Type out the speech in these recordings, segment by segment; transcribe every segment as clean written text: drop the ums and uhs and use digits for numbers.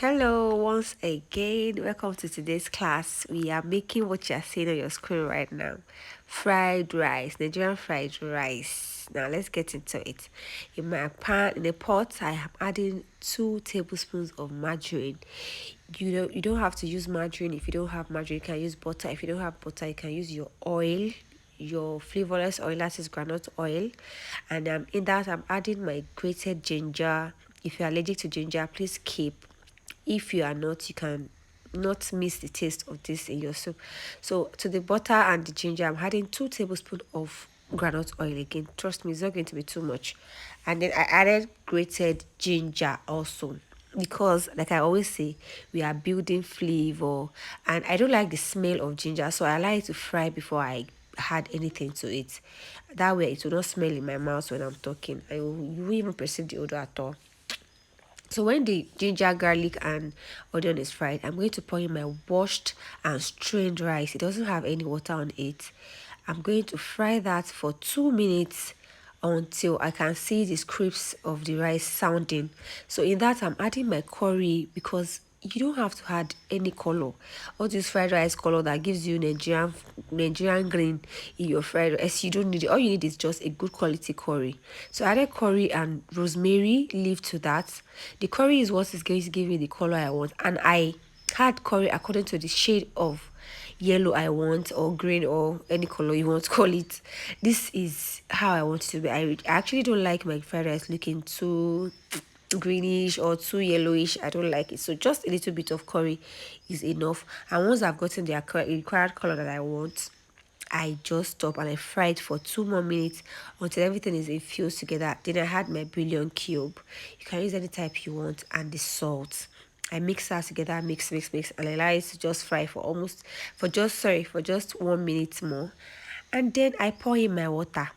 Hello, once again. Welcome to today's class. We are making what you are seeing on your screen right now, fried rice, Nigerian fried rice. Now let's get into it. In my pan, in a pot, I am adding 2 tablespoons of margarine. You don't have to use margarine. If you don't have margarine, you can use butter. If you don't have butter, you can use your oil, your flavorless oil, that is groundnut oil. And in that, I'm adding my grated ginger. If you're allergic to ginger, please keep. If you are not, you can not miss the taste of this in your soup. So to the butter and the ginger, I'm adding 2 tablespoons of groundnut oil. Again, trust me, it's not going to be too much. And then I added grated ginger also, because like I always say, we are building flavor, and I don't like the smell of ginger, so I like to fry before I add anything to it. That way it will not smell in my mouth when I'm talking. You won't even perceive the odor at all. So when the ginger, garlic, and onion is fried, I'm going to pour in my washed and strained rice. It doesn't have any water on it. I'm going to fry that for 2 minutes until I can see the crisps of the rice sounding. So in that, I'm adding my curry, because you don't have to add any color. All this fried rice color that gives you Nigerian green in your fried rice, you don't need it. All you need is just a good quality curry. So I added curry and rosemary leaf to that. The curry is what is going to give me the color I want, and I had curry according to the shade of yellow I want, or green, or any color you want to call it. This is how I want it to be. I actually don't like my fried rice looking too greenish or too yellowish. I don't like it, so just a little bit of curry is enough. And once I've gotten the required color that I want, I just stop and I fry it for 2 more minutes until everything is infused together. Then I had my bouillon cube. You can use any type you want, and the salt. I mix that together, mix, and I allow it to just fry for just 1 minute more. And then I pour in my water.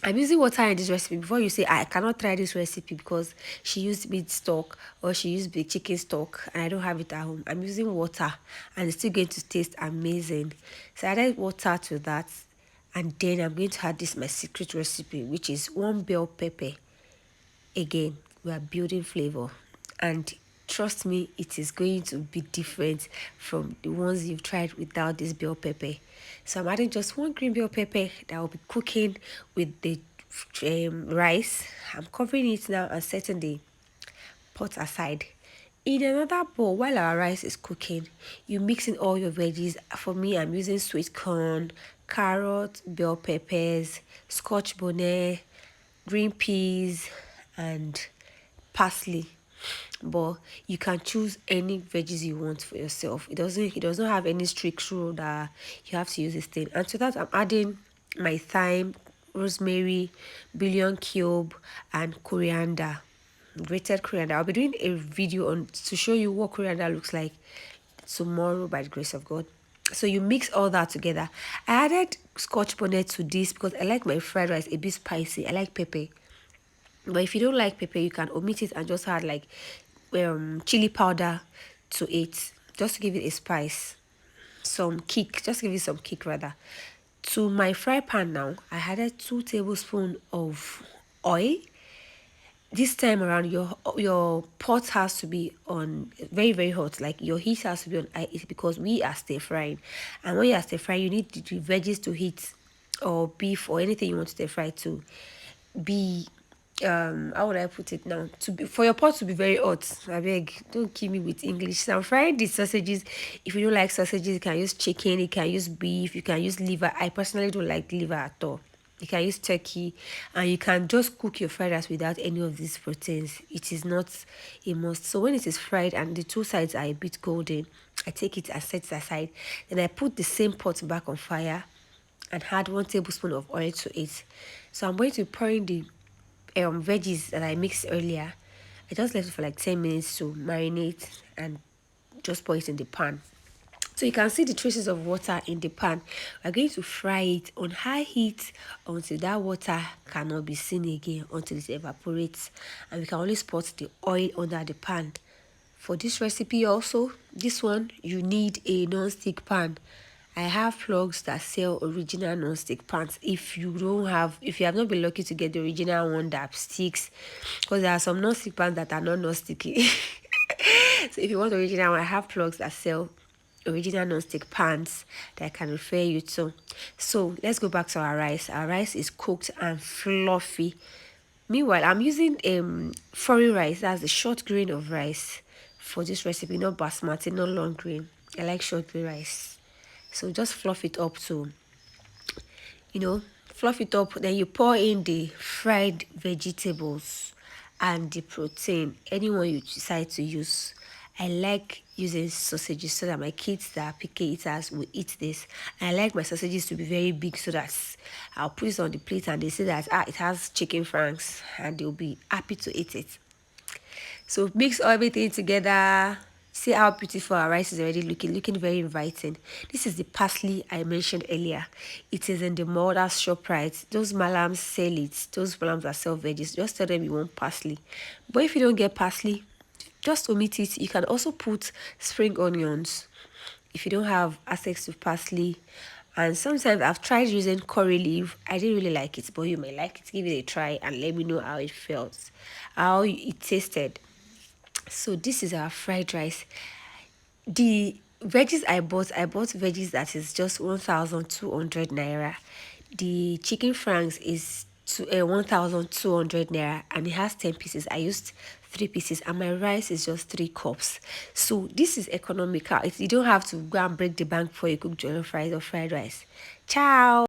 I'm using water in this recipe. Before you say I cannot try this recipe because she used meat stock or she used big chicken stock and I don't have it at home, I'm using water and it's still going to taste amazing. So I added water to that, and then I'm going to add this my secret recipe, which is 1 bell pepper. Again, we are building flavor, and trust me, it is going to be different from the ones you've tried without this bell pepper. So I'm adding just 1 green bell pepper that will be cooking with the rice. I'm covering it now and setting the pot aside. In another bowl, while our rice is cooking, you mix in all your veggies. For me, I'm using sweet corn, carrot, bell peppers, scotch bonnet, green peas, and parsley. But you can choose any veggies you want for yourself. It doesn't have any strict rule that you have to use this thing. And to that, I'm adding my thyme, rosemary, Buillion cube, and coriander, grated coriander. I'll be doing a video on to show you what coriander looks like tomorrow by the grace of God. So you mix all that together. I added scotch bonnet to this because I like my fried rice a bit spicy. I like pepper. But if you don't like pepper, you can omit it and just add like chili powder to it, just to give it a spice, some kick, just give it some kick rather. To my fry pan now, I added 2 tablespoons of oil. This time around, your pot has to be on very very hot, like your heat has to be on high heat, because we are stir frying, and when you are stir frying, you need the veggies to heat, or beef or anything you want to stir fry to be how would I put it now, to be for your pot to be very hot. I beg, don't kill me with English. So I'm frying the sausages. If you don't like sausages, you can use chicken, you can use beef, you can use liver. I personally don't like liver at all. You can use turkey, and you can just cook your fried rice without any of these proteins. It is not a must. So when it is fried and the two sides are a bit golden, I take it and set it aside. Then I put the same pot back on fire and add 1 tablespoon of oil to it. So I'm going to pour in the veggies that I mixed earlier. I just left it for like 10 minutes to marinate and just pour it in the pan. So you can see the traces of water in the pan. We're going to fry it on high heat until that water cannot be seen again, until it evaporates, and we can only spot the oil under the pan. For this recipe also, this one, you need a non-stick pan. I have plugs that sell original non-stick pans. If you have not been lucky to get the original one that sticks, because there are some non-stick pans that are not non-sticky. So if you want original one, I have plugs that sell original non-stick pans that I can refer you to. So let's go back to our rice. Our rice is cooked and fluffy. Meanwhile, I'm using foreign rice. That's the short grain of rice for this recipe, not basmati, not long grain. I like short grain rice. So just fluff it up to, fluff it up. Then you pour in the fried vegetables and the protein, anyone you decide to use. I like using sausages so that my kids that are picky eaters will eat this. I like my sausages to be very big so that I'll put it on the plate and they say that it has chicken franks and they'll be happy to eat it. So mix everything together. See how beautiful our rice is already looking very inviting. This is the parsley I mentioned earlier. It is in the mother's shop, right? Those malams sell it. Those malams that sell veggies, just tell them you want parsley. But if you don't get parsley, just omit it. You can also put spring onions if you don't have access to parsley. And sometimes I've tried using curry leaf. I didn't really like it, but you may like it. Give it a try and let me know how it felt, how it tasted. So this is our fried rice. The veggies I bought veggies that is just 1,200 naira. The chicken franks is to 1,200 naira and it has 10 pieces. I used 3 pieces and my rice is just 3 cups. So this is economical. You don't have to go and break the bank before you cook jollof rice or fried rice. Ciao.